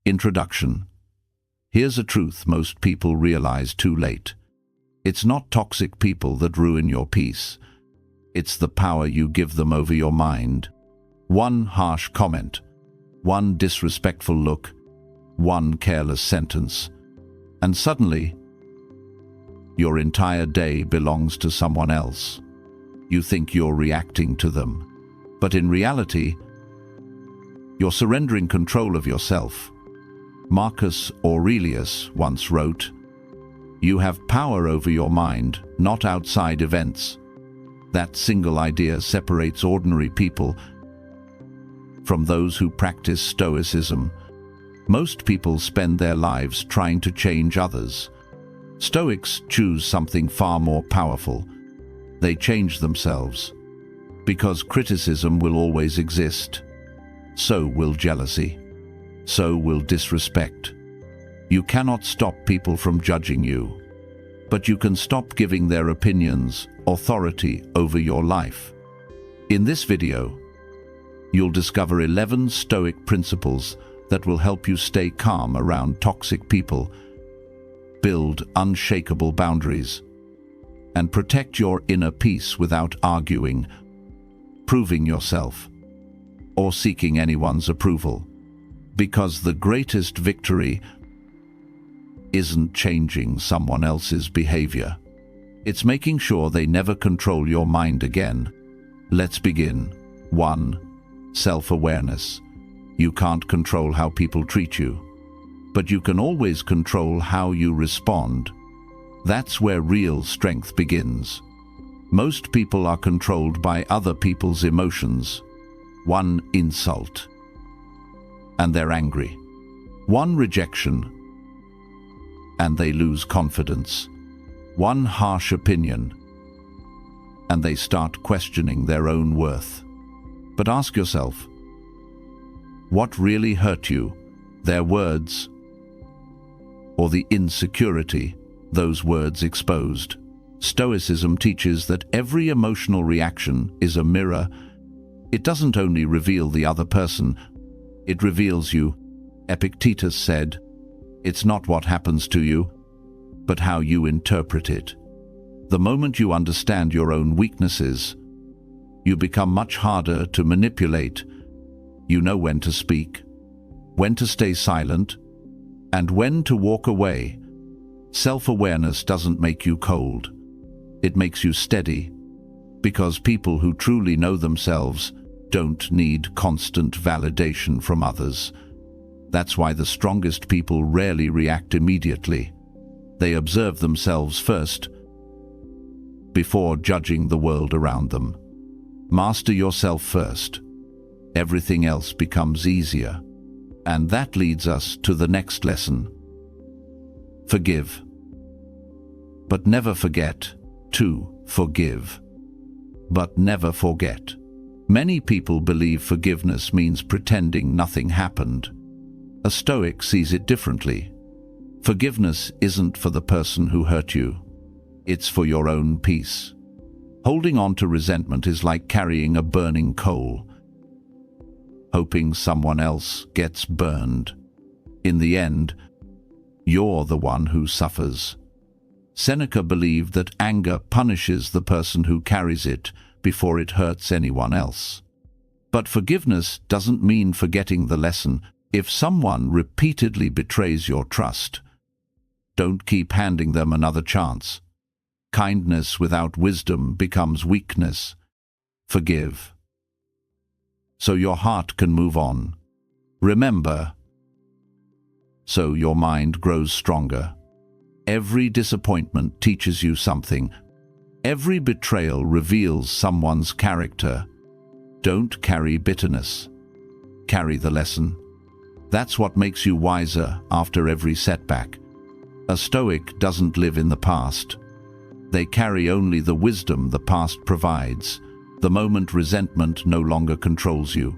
Introduction. Here's a truth most people realize too late. It's not toxic people that ruin your peace. It's the power you give them over your mind. One harsh comment, one disrespectful look, one careless sentence, and suddenly, your entire day belongs to someone else. You think you're reacting to them, but in reality, you're surrendering control of yourself. Marcus Aurelius once wrote, "You have power over your mind, not outside events." That single idea separates ordinary people from those who practice Stoicism. Most people spend their lives trying to change others. Stoics choose something far more powerful. They change themselves. Because criticism will always exist, so will jealousy. So will disrespect. You cannot stop people from judging you, but you can stop giving their opinions authority over your life. In this video, you'll discover 11 Stoic principles that will help you stay calm around toxic people, build unshakable boundaries, and protect your inner peace without arguing, proving yourself, or seeking anyone's approval. Because the greatest victory isn't changing someone else's behavior. It's making sure they never control your mind again. Let's begin. 1. Self-awareness. You can't control how people treat you, but you can always control how you respond. That's where real strength begins. Most people are controlled by other people's emotions. One insult, and they're angry. One rejection, and they lose confidence. One harsh opinion, and they start questioning their own worth. But ask yourself, what really hurt you? Their words, or the insecurity those words exposed? Stoicism teaches that every emotional reaction is a mirror. It doesn't only reveal the other person, it reveals you. Epictetus said, "It's not what happens to you, but how you interpret it." The moment you understand your own weaknesses, you become much harder to manipulate. You know when to speak, when to stay silent, and when to walk away. Self-awareness doesn't make you cold. It makes you steady, because people who truly know themselves don't need constant validation from others. That's why the strongest people rarely react immediately. They observe themselves first, before judging the world around them. Master yourself first. Everything else becomes easier. And that leads us to the next lesson. Forgive. But never forget to forgive. But never forget. Many people believe forgiveness means pretending nothing happened. A Stoic sees it differently. Forgiveness isn't for the person who hurt you. It's for your own peace. Holding on to resentment is like carrying a burning coal, hoping someone else gets burned. In the end, you're the one who suffers. Seneca believed that anger punishes the person who carries it before it hurts anyone else. But forgiveness doesn't mean forgetting the lesson. If someone repeatedly betrays your trust, don't keep handing them another chance. Kindness without wisdom becomes weakness. Forgive, so your heart can move on. Remember, so your mind grows stronger. Every disappointment teaches you something. Every betrayal reveals someone's character. Don't carry bitterness. Carry the lesson. That's what makes you wiser after every setback. A Stoic doesn't live in the past. They carry only the wisdom the past provides. The moment resentment no longer controls you,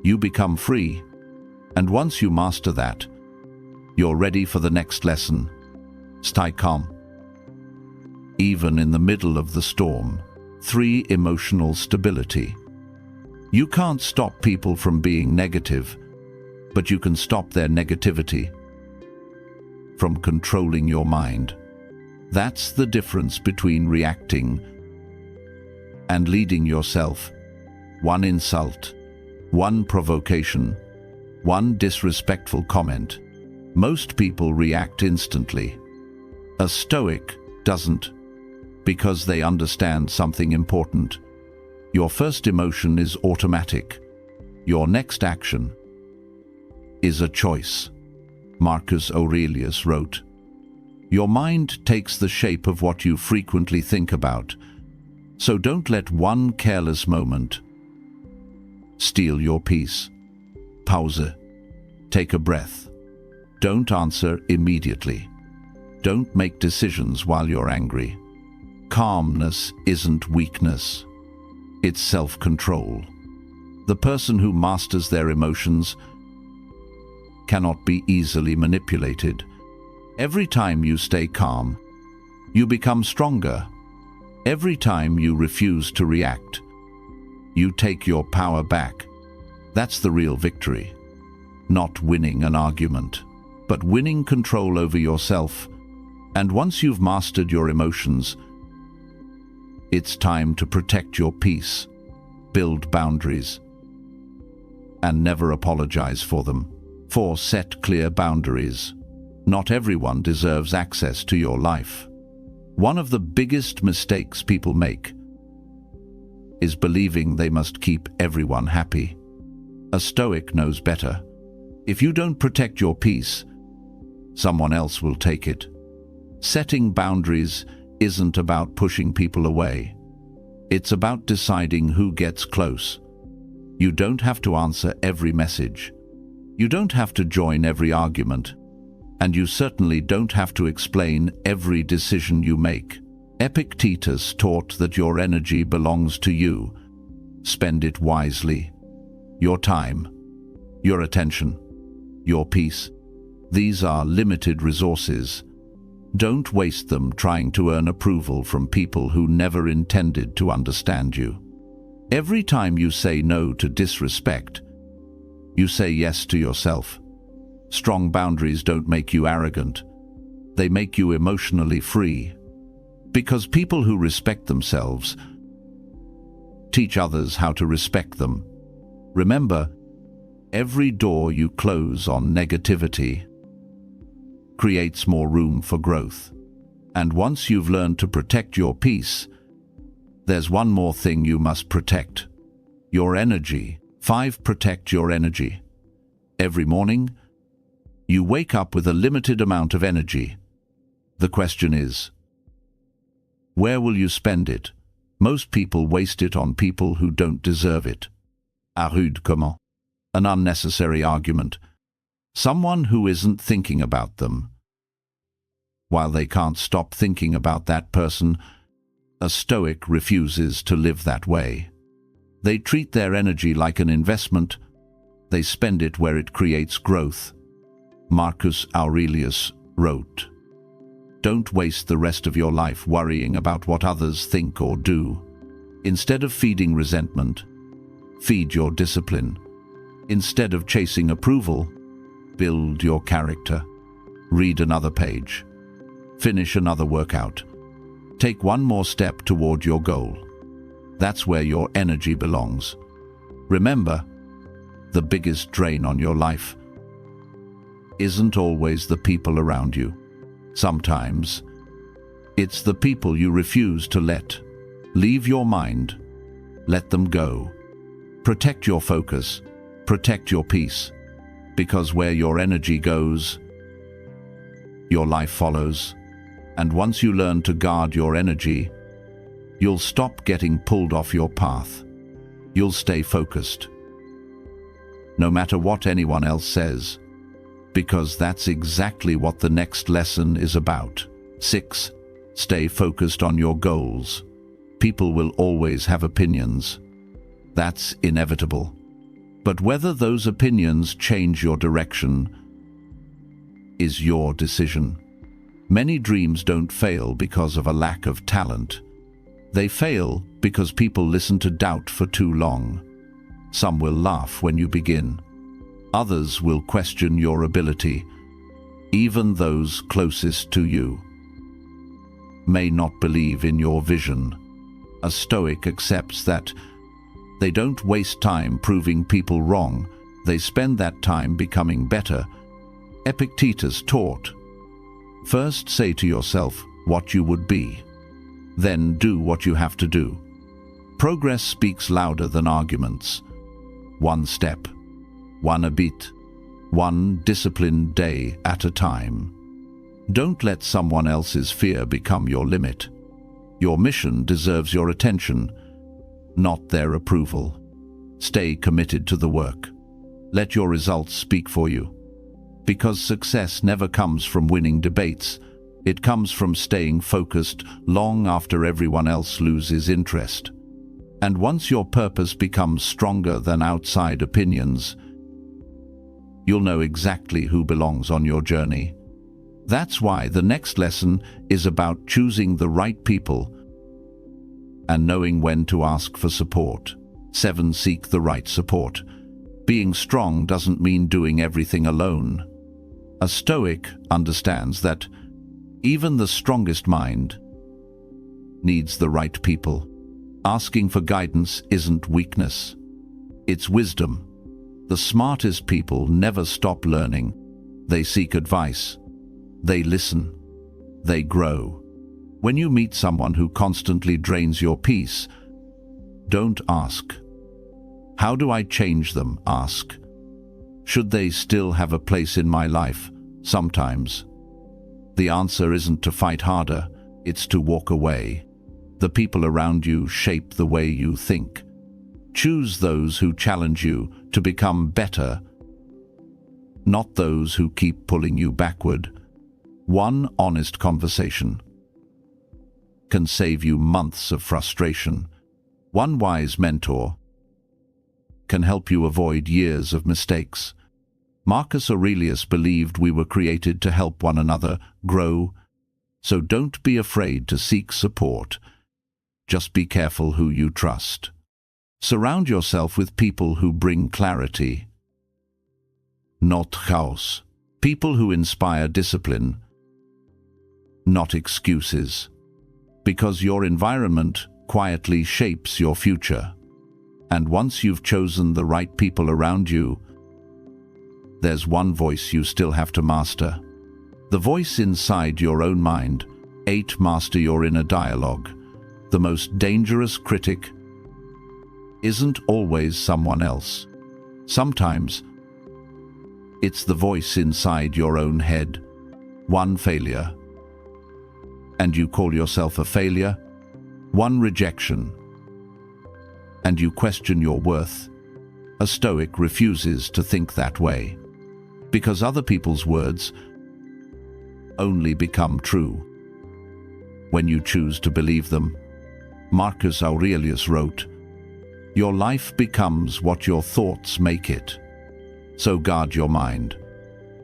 you become free. And once you master that, you're ready for the next lesson. Stay calm. Even in the middle of the storm. 3. Emotional stability. You can't stop people from being negative, but you can stop their negativity from controlling your mind. That's the difference between reacting and leading yourself. One insult, one provocation, one disrespectful comment. Most people react instantly. A Stoic doesn't, because they understand something important. Your first emotion is automatic. Your next action is a choice. Marcus Aurelius wrote, "Your mind takes the shape of what you frequently think about, so don't let one careless moment steal your peace." Pause. Take a breath. Don't answer immediately. Don't make decisions while you're angry. Calmness isn't weakness. It's self-control. The person who masters their emotions cannot be easily manipulated. Every time you stay calm, you become stronger. Every time you refuse to react, you take your power back. That's the real victory. Not winning an argument, but winning control over yourself. And once you've mastered your emotions, it's time to protect your peace, build boundaries, and never apologize for them. 4. Set clear boundaries. Not everyone deserves access to your life. One of the biggest mistakes people make is believing they must keep everyone happy. A Stoic knows better. If you don't protect your peace, someone else will take it. Setting boundaries isn't about pushing people away. It's about deciding who gets close. You don't have to answer every message. You don't have to join every argument. And you certainly don't have to explain every decision you make. Epictetus taught that your energy belongs to you. Spend it wisely. Your time, your attention, your peace. These are limited resources. Don't waste them trying to earn approval from people who never intended to understand you. Every time you say no to disrespect, you say yes to yourself. Strong boundaries don't make you arrogant. They make you emotionally free. Because people who respect themselves teach others how to respect them. Remember, every door you close on negativity creates more room for growth. And once you've learned to protect your peace, there's one more thing you must protect: your energy. 5. Protect your energy. Every morning, you wake up with a limited amount of energy. The question is, where will you spend it? Most people waste it on people who don't deserve it. A rude comment. An unnecessary argument. Someone who isn't thinking about them. While they can't stop thinking about that person, a Stoic refuses to live that way. They treat their energy like an investment. They spend it where it creates growth. Marcus Aurelius wrote, "Don't waste the rest of your life worrying about what others think or do. Instead of feeding resentment, feed your discipline. Instead of chasing approval, build your character. Read another page. Finish another workout. Take one more step toward your goal. That's where your energy belongs. Remember, the biggest drain on your life isn't always the people around you. Sometimes, it's the people you refuse to let leave your mind. Let them go. Protect your focus. Protect your peace. Because where your energy goes, your life follows. And once you learn to guard your energy, you'll stop getting pulled off your path. You'll stay focused, no matter what anyone else says, because that's exactly what the next lesson is about. 6. Stay focused on your goals. People will always have opinions. That's inevitable. But whether those opinions change your direction is your decision. Many dreams don't fail because of a lack of talent. They fail because people listen to doubt for too long. Some will laugh when you begin. Others will question your ability. Even those closest to you may not believe in your vision. A Stoic accepts that they don't waste time proving people wrong. They spend that time becoming better. Epictetus taught, first say to yourself what you would be, then do what you have to do. Progress speaks louder than arguments. One step, one habit, one disciplined day at a time. Don't let someone else's fear become your limit. Your mission deserves your attention, not their approval. Stay committed to the work. Let your results speak for you. Because success never comes from winning debates. It comes from staying focused long after everyone else loses interest. And once your purpose becomes stronger than outside opinions, you'll know exactly who belongs on your journey. That's why the next lesson is about choosing the right people and knowing when to ask for support. 7. Seek the right support. Being strong doesn't mean doing everything alone. A Stoic understands that even the strongest mind needs the right people. Asking for guidance isn't weakness. It's wisdom. The smartest people never stop learning. They seek advice. They listen. They grow. When you meet someone who constantly drains your peace, don't ask, how do I change them? Ask, should they still have a place in my life? Sometimes the answer isn't to fight harder, it's to walk away. The people around you shape the way you think. Choose those who challenge you to become better, not those who keep pulling you backward. One honest conversation can save you months of frustration. One wise mentor can help you avoid years of mistakes. Marcus Aurelius believed we were created to help one another grow, so don't be afraid to seek support. Just be careful who you trust. Surround yourself with people who bring clarity, not chaos. People who inspire discipline, not excuses. Because your environment quietly shapes your future. And once you've chosen the right people around you, there's one voice you still have to master. The voice inside your own mind. 8. Master your inner dialogue. The most dangerous critic isn't always someone else. Sometimes it's the voice inside your own head. 1 failure, and you call yourself a failure. 1 rejection, and you question your worth. A Stoic refuses to think that way, because other people's words only become true when you choose to believe them. Marcus Aurelius wrote, "Your life becomes what your thoughts make it." So guard your mind.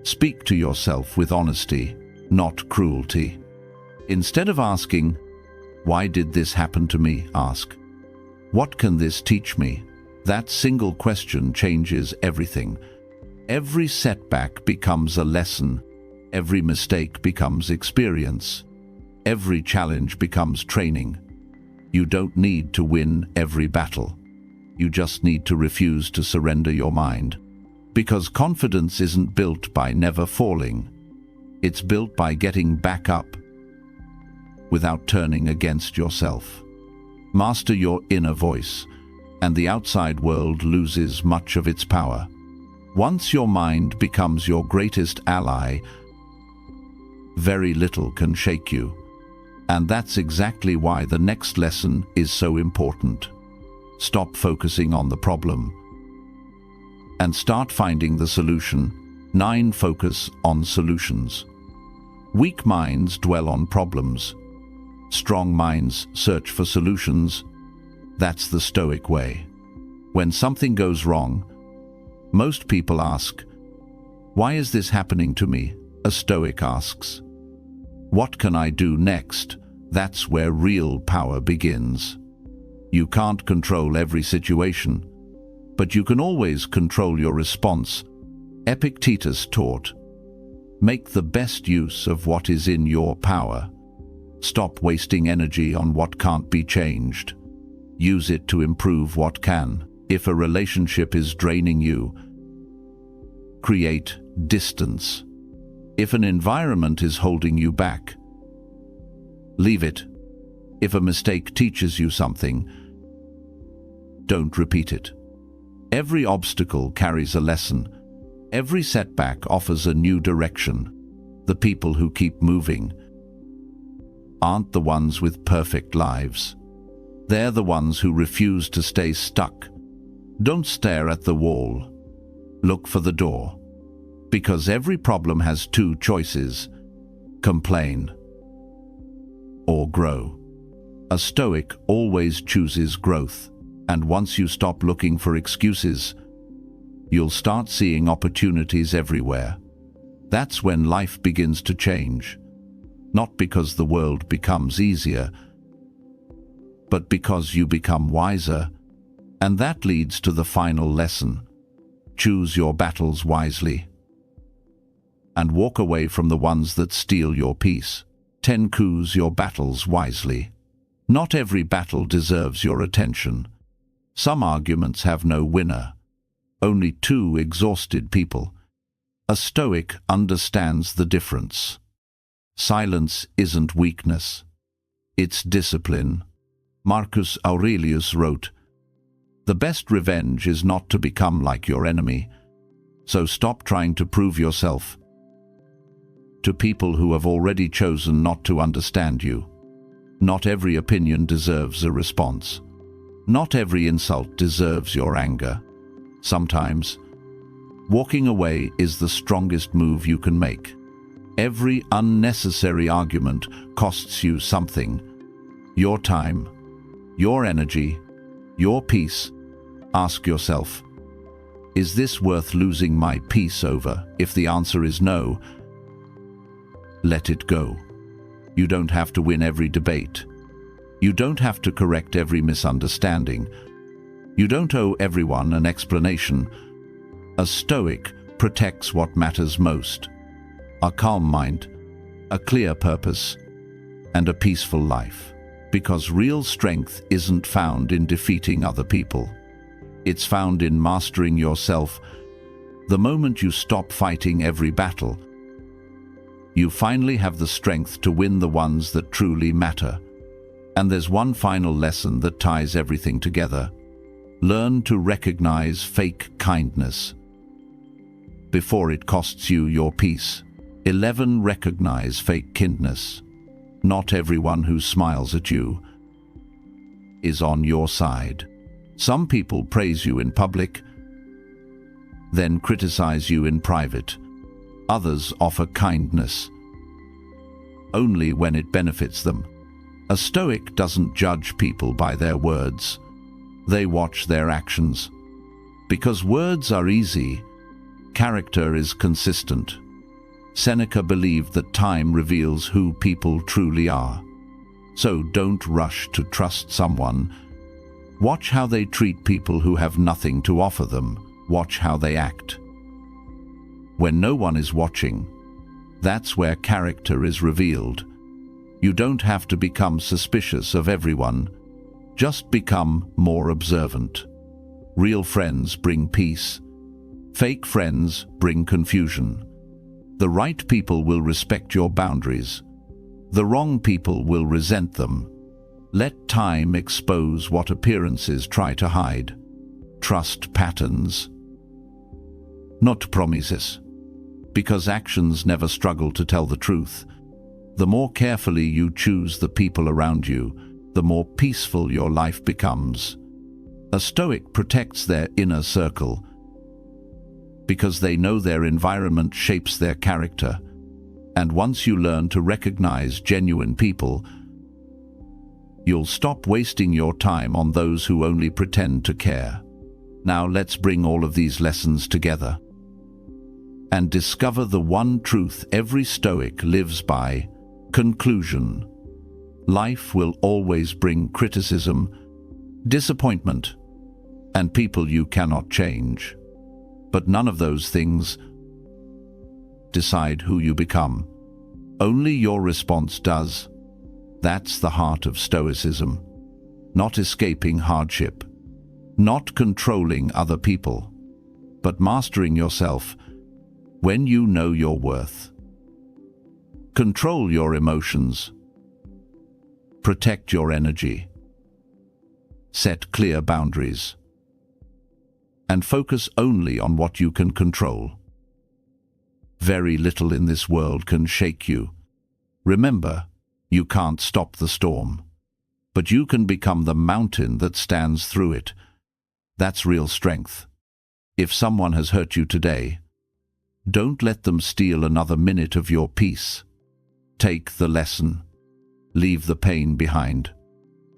Speak to yourself with honesty, not cruelty. Instead of asking, "Why did this happen to me?" ask, "What can this teach me?" That single question changes everything. Every setback becomes a lesson. Every mistake becomes experience. Every challenge becomes training. You don't need to win every battle. You just need to refuse to surrender your mind. Because confidence isn't built by never falling. It's built by getting back up without turning against yourself. Master your inner voice, and the outside world loses much of its power. Once your mind becomes your greatest ally, very little can shake you. And that's exactly why the next lesson is so important. Stop focusing on the problem and start finding the solution. 9. Focus on solutions. Weak minds dwell on problems. Strong minds search for solutions. That's the Stoic way. When something goes wrong, most people ask, "Why is this happening to me?" A Stoic asks, "What can I do next?" That's where real power begins. You can't control every situation, but you can always control your response. Epictetus taught, "Make the best use of what is in your power. Stop wasting energy on what can't be changed. Use it to improve what can. If a relationship is draining you, create distance. If an environment is holding you back, leave it. If a mistake teaches you something, don't repeat it." Every obstacle carries a lesson. Every setback offers a new direction. The people who keep moving aren't the ones with perfect lives. They're the ones who refuse to stay stuck. Don't stare at the wall. Look for the door. Because every problem has two choices: complain or grow. A Stoic always chooses growth, and once you stop looking for excuses, you'll start seeing opportunities everywhere. That's when life begins to change. Not because the world becomes easier, but because you become wiser. And that leads to the final lesson. Choose your battles wisely, and walk away from the ones that steal your peace. Choose your battles wisely. Not every battle deserves your attention. Some arguments have no winner, only two exhausted people. A Stoic understands the difference. Silence isn't weakness, it's discipline. Marcus Aurelius wrote, "The best revenge is not to become like your enemy, so stop trying to prove yourself to people who have already chosen not to understand you." Not every opinion deserves a response. Not every insult deserves your anger. Sometimes, walking away is the strongest move you can make. Every unnecessary argument costs you something: your time, your energy, your peace. Ask yourself, is this worth losing my peace over? If the answer is no, let it go. You don't have to win every debate. You don't have to correct every misunderstanding. You don't owe everyone an explanation. A Stoic protects what matters most: a calm mind, a clear purpose, and a peaceful life. Because real strength isn't found in defeating other people. It's found in mastering yourself. The moment you stop fighting every battle, you finally have the strength to win the ones that truly matter. And there's one final lesson that ties everything together. Learn to recognize fake kindness before it costs you your peace. 11. Recognize fake kindness. Not everyone who smiles at you is on your side. Some people praise you in public, then criticize you in private. Others offer kindness only when it benefits them. A Stoic doesn't judge people by their words. They watch their actions. Because words are easy, character is consistent. Seneca believed that time reveals who people truly are. So don't rush to trust someone. Watch how they treat people who have nothing to offer them. Watch how they act. When no one is watching, that's where character is revealed. You don't have to become suspicious of everyone. Just become more observant. Real friends bring peace. Fake friends bring confusion. The right people will respect your boundaries. The wrong people will resent them. Let time expose what appearances try to hide. Trust patterns, not promises. Because actions never struggle to tell the truth. The more carefully you choose the people around you, the more peaceful your life becomes. A Stoic protects their inner circle because they know their environment shapes their character. And once you learn to recognize genuine people, you'll stop wasting your time on those who only pretend to care. Now let's bring all of these lessons together and discover the one truth every Stoic lives by. Conclusion. Life will always bring criticism, disappointment, and people you cannot change. But none of those things decide who you become. Only your response does. That's the heart of Stoicism. Not escaping hardship, not controlling other people, but mastering yourself when you know your worth. Control your emotions. Protect your energy. Set clear boundaries. And focus only on what you can control. Very little in this world can shake you. Remember, you can't stop the storm, but you can become the mountain that stands through it. That's real strength. If someone has hurt you today, don't let them steal another minute of your peace. Take the lesson. Leave the pain behind.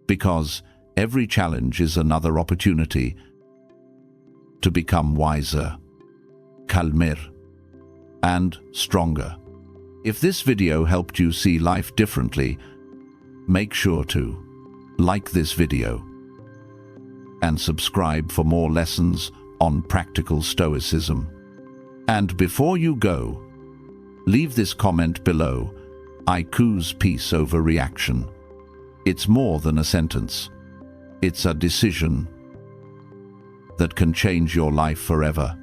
Because every challenge is another opportunity to become wiser, calmer, and stronger. If this video helped you see life differently, make sure to like this video and subscribe for more lessons on practical stoicism. And before you go, leave this comment below: I choose peace over reaction. It's more than a sentence. It's a decision that can change your life forever.